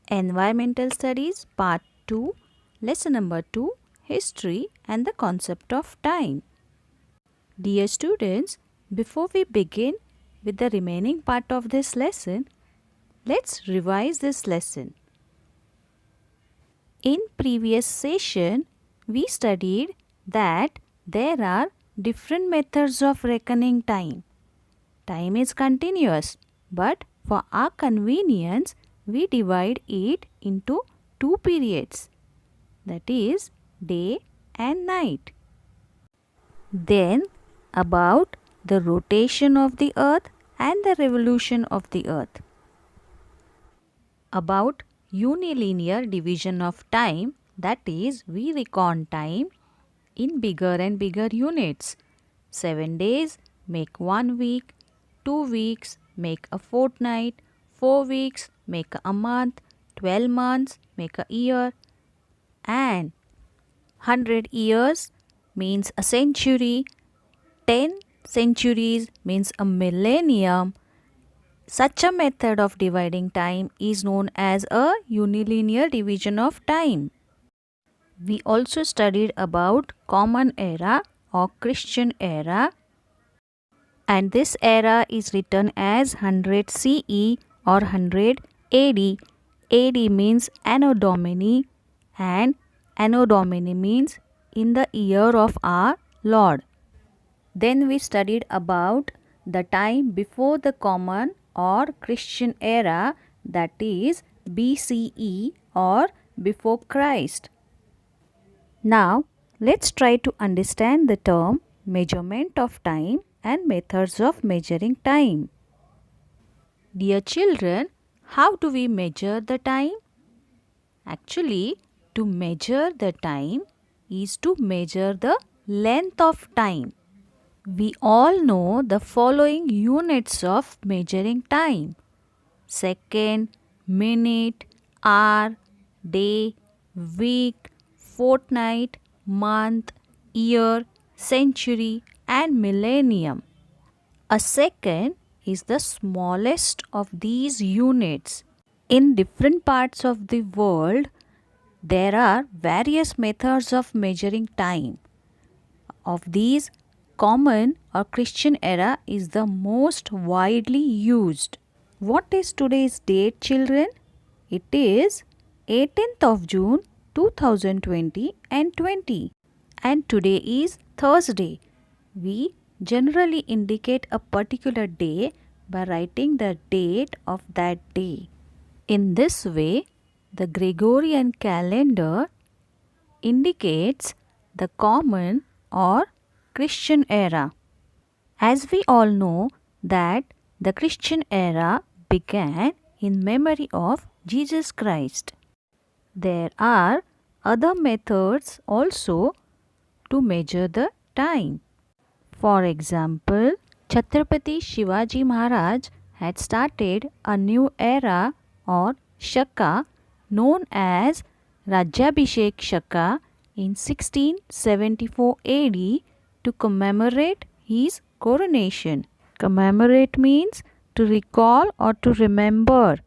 Environmental Studies Part 2, Lesson number 2, History and the Concept of Time. Dear students, before we begin with the remaining part of this lesson, let's revise this lesson. In previous session, we studied that there are different methods of reckoning time. Time is continuous, but for our convenience, we divide it into two periods, that is day and night. Then about the rotation of the earth and the revolution of the earth. About unilinear division of time, that is we reckon time in bigger and bigger units. 7 days make 1 week, 2 weeks make a fortnight, 4 weeks make a month, 12 months make a year, and 100 years means a century, 10 centuries means a millennium. Such a method of dividing time is known as a unilinear division of time. We also studied about Common Era or Christian Era, and this era is written as 100 CE or 100 AD. AD means Anno Domini and Anno Domini means in the year of our Lord. Then we studied about the time before the Common or Christian Era, that is BCE or before Christ. Now let's try to understand the term measurement of time and methods of measuring time. Dear children, how do we measure the time? Actually, to measure the time is to measure the length of time. We all know the following units of measuring time: second, minute, hour, day, week, fortnight, month, year, century, and millennium. A second is the smallest of these units. In different parts of the world, there are various methods of measuring time. Of these, Common or Christian Era is the most widely used. What is today's date, children? It is 18th of June 2020 and 20. And today is Thursday. We generally indicate a particular day by writing the date of that day. In this way, the Gregorian calendar indicates the Common or Christian Era. As we all know that the Christian Era began in memory of Jesus Christ. There are other methods also to measure the time. For example, Chhatrapati Shivaji Maharaj had started a new era or Shaka known as Rajyabhishek Shaka in 1674 AD to commemorate his coronation. Commemorate means to recall or to remember.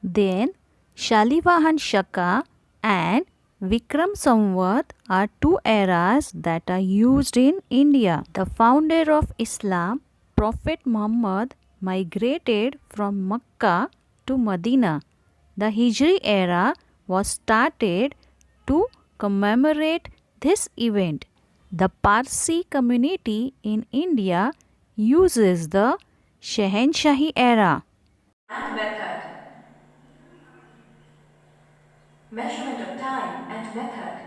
Then Shalivahan Shaka and Vikram Samvat are two eras that are used in India. The founder of Islam, Prophet Muhammad, migrated from Mecca to Medina. The Hijri era was started to commemorate this event. The Parsi community in India uses the Shahenshahi era. And method. Measurement of time and method.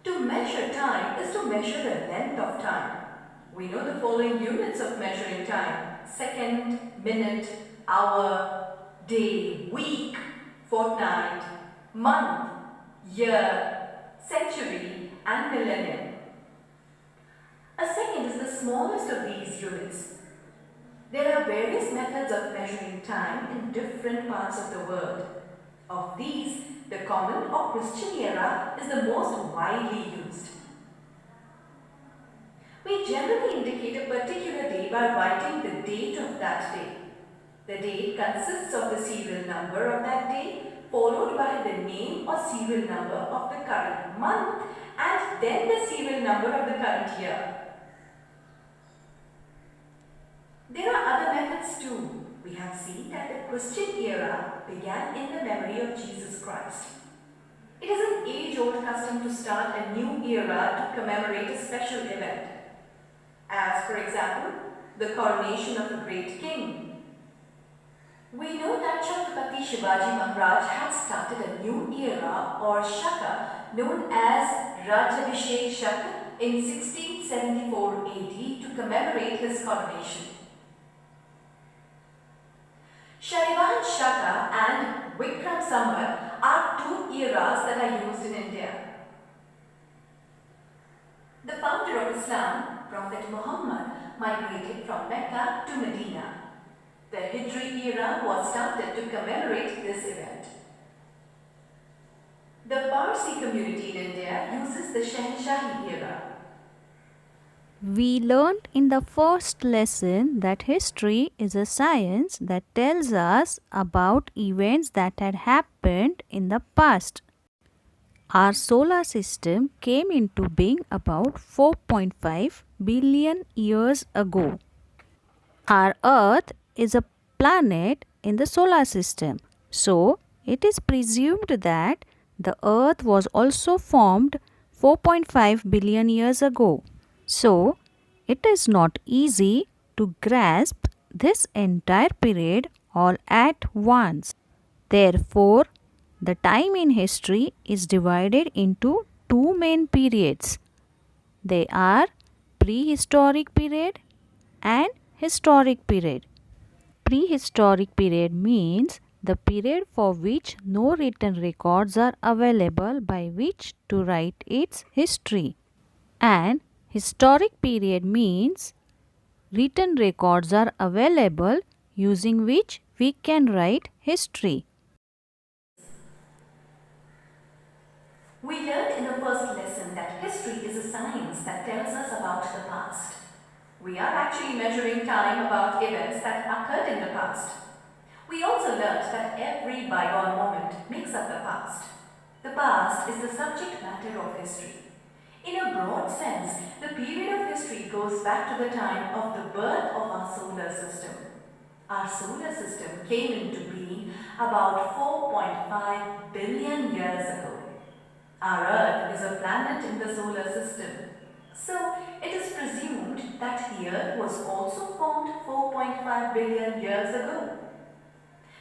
To measure time is to measure the length of time. We know the following units of measuring time: second, minute, hour, day, week, fortnight, month, year, century, and millennium. A second is the smallest of these units. There are various methods of measuring time in different parts of the world. Of these, the Common or Christian Era is the most widely used. We generally indicate a particular day by writing the date of that day. The date consists of the serial number of that day, followed by the name or serial number of the current month, and then the serial number of the current year. There are other methods too. We have seen that the Christian era began in the memory of Jesus Christ. It is an age-old custom to start a new era to commemorate a special event, as for example, the coronation of a great king. We know that Chhatrapati Shivaji Maharaj had started a new era or Shaka known as Rajabhishek Shaka in 1674 AD to commemorate his coronation. Shalivan Shaka and Vikram Samvat are two eras that are used in India. The founder of Islam, Prophet Muhammad, migrated from Mecca to Medina. The Hijri era was started to commemorate this event. The Parsi community in India uses the Shahishahi era. We learned in the first lesson that history is a science that tells us about events that had happened in the past. Our solar system came into being about 4.5 billion years ago. Our Earth is a planet in the solar system, so it is presumed that the Earth was also formed 4.5 billion years ago. So, it is not easy to grasp this entire period all at once. Therefore, the time in history is divided into two main periods. They are prehistoric period and historic period. Prehistoric period means the period for which no written records are available by which to write its history. And historic period means written records are available using which we can write history. We learned in the first lesson that history is a science that tells us about the past. We are actually measuring time about events that occurred in the past. We also learned that every bygone moment makes up the past. The past is the subject matter of history. In a broad sense, the period of history goes back to the time of the birth of our solar system. Our solar system came into being about 4.5 billion years ago. Our Earth is a planet in the solar system. So, it is presumed that the Earth was also formed 4.5 billion years ago.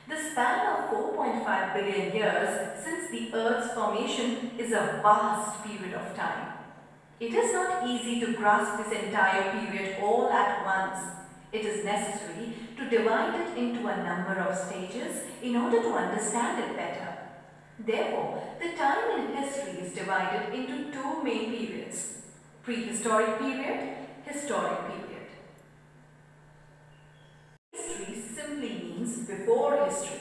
The span of 4.5 billion years since the Earth's formation is a vast period of time. It is not easy to grasp this entire period all at once. It is necessary to divide it into a number of stages in order to understand it better. Therefore, the time in history is divided into two main periods: prehistoric period, historic period. History simply means before history.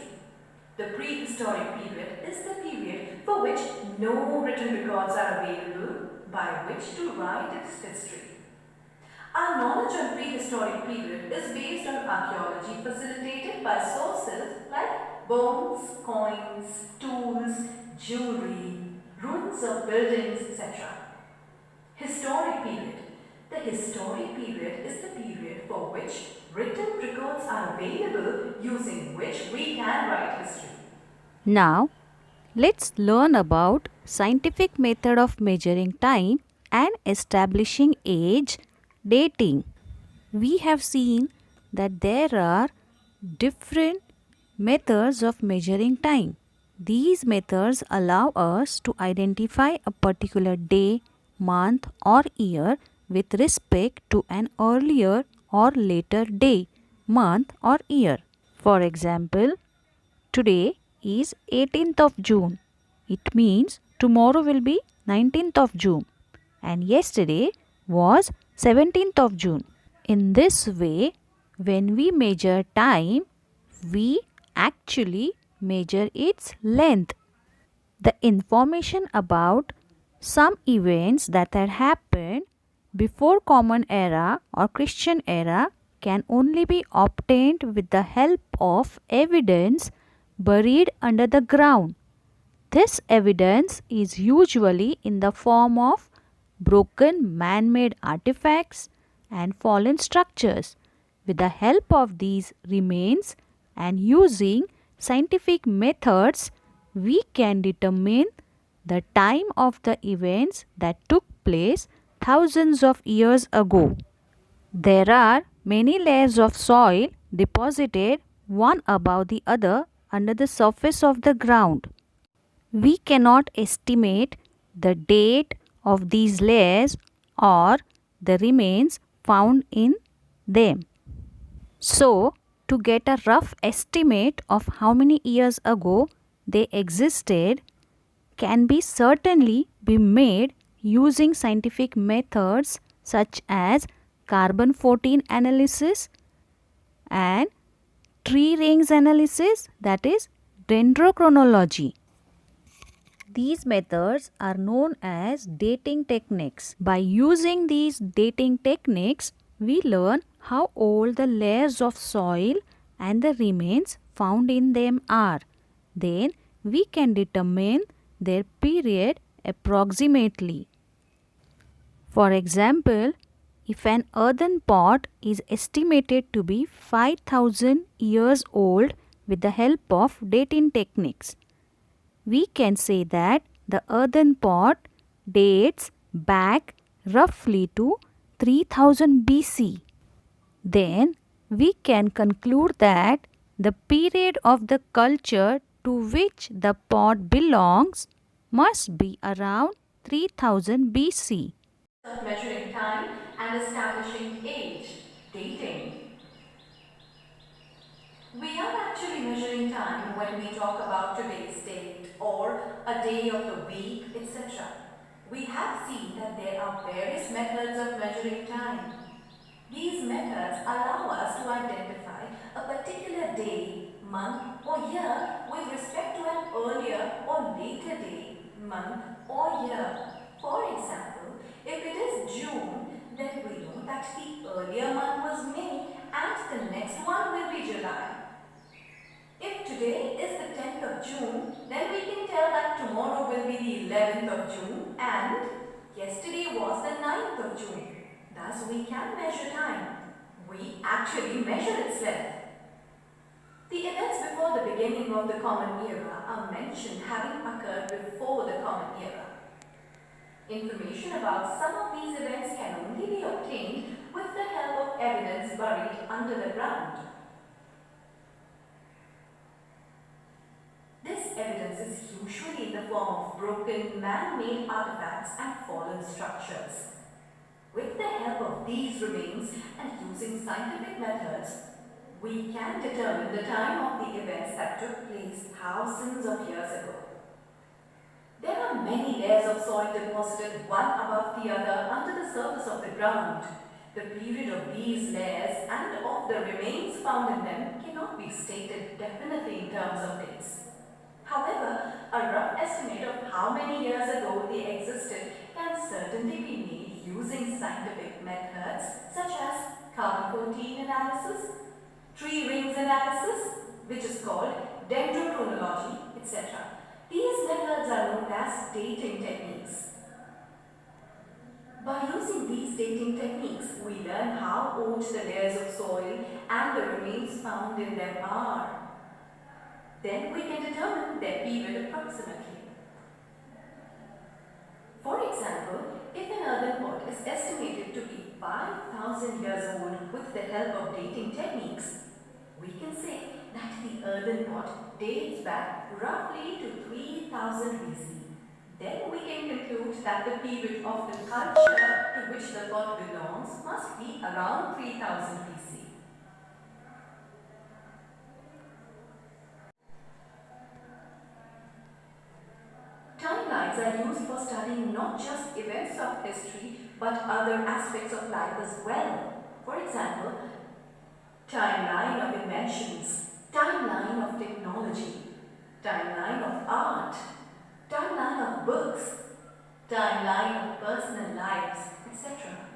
The prehistoric period is the period for which no written records are available by which to write its history. Our knowledge on prehistoric period is based on archaeology facilitated by sources like bones, coins, tools, jewelry, ruins of buildings, etc. Historic period. The historic period is the period for which written records are available using which we can write history. Now, let's learn about scientific method of measuring time and establishing age, dating. We have seen that there are different methods of measuring time. These methods allow us to identify a particular day, month or year with respect to an earlier or later day, month or year. For example, today is 18th of June. It means tomorrow will be 19th of June and yesterday was 17th of June. In this way, when we measure time, we actually measure its length. The information about some events that had happened before Common Era or Christian Era can only be obtained with the help of evidence buried under the ground. This evidence is usually in the form of broken man made artifacts and fallen structures. With the help of these remains and using scientific methods, we can determine the time of the events that took place thousands of years ago. There are many layers of soil deposited one above the other under the surface of the ground. We cannot estimate the date of these layers or the remains found in them. So, to get a rough estimate of how many years ago they existed can be certainly be made using scientific methods such as carbon 14 analysis and tree rings analysis, that is dendrochronology. These methods are known as dating techniques. By using these dating techniques, we learn how old the layers of soil and the remains found in them are. Then we can determine their period approximately. For example, if an earthen pot is estimated to be 5000 years old with the help of dating techniques, we can say that the earthen pot dates back roughly to 3000 BC. Then we can conclude that the period of the culture to which the pot belongs must be around 3000 BC. Of measuring time and establishing age, dating. We are actually measuring time when we talk about today's date or a day of the week, etc. We have seen that there are various methods of measuring time. These methods allow us to identify a particular day, month or year with respect to an earlier or later day, month or year. For example, if it is June, then we know that the earlier month was May and the next one will be July. If today is the 10th of June, then we can tell that tomorrow will be the 11th of June and yesterday was the 9th of June. Thus we can measure time. We actually measure its length. The events before the beginning of the Common Era are mentioned having occurred before the Common Era. Information about some of these events can only be obtained with the help of evidence buried under the ground. This evidence is usually in the form of broken man-made artifacts and fallen structures. With the help of these remains and using scientific methods, we can determine the time of the events that took place thousands of years ago. There are many layers of soil deposited one above the other under the surface of the ground. The period of these layers and of the remains found in them cannot be stated definitely in terms of dates. However, a rough estimate of how many years ago they existed can certainly be made using scientific methods such as carbon 14 analysis, tree rings analysis, which is called dendrochronology, etc. These methods are known as dating techniques. By using these dating techniques, we learn how old the layers of soil and the remains found in them are. Then we can determine their period approximately. For example, if an earthen pot is estimated to be 5000 years old with the help of dating techniques, we can say that the earthen pot dates back roughly to 3000 BC. Then we can conclude that the period of the culture to which the pot belongs must be around 3000 BC. Timelines are used for studying not just events of history but other aspects of life as well. For example, timeline of inventions, timeline of technology, timeline of art, timeline of books, timeline of personal lives, etc.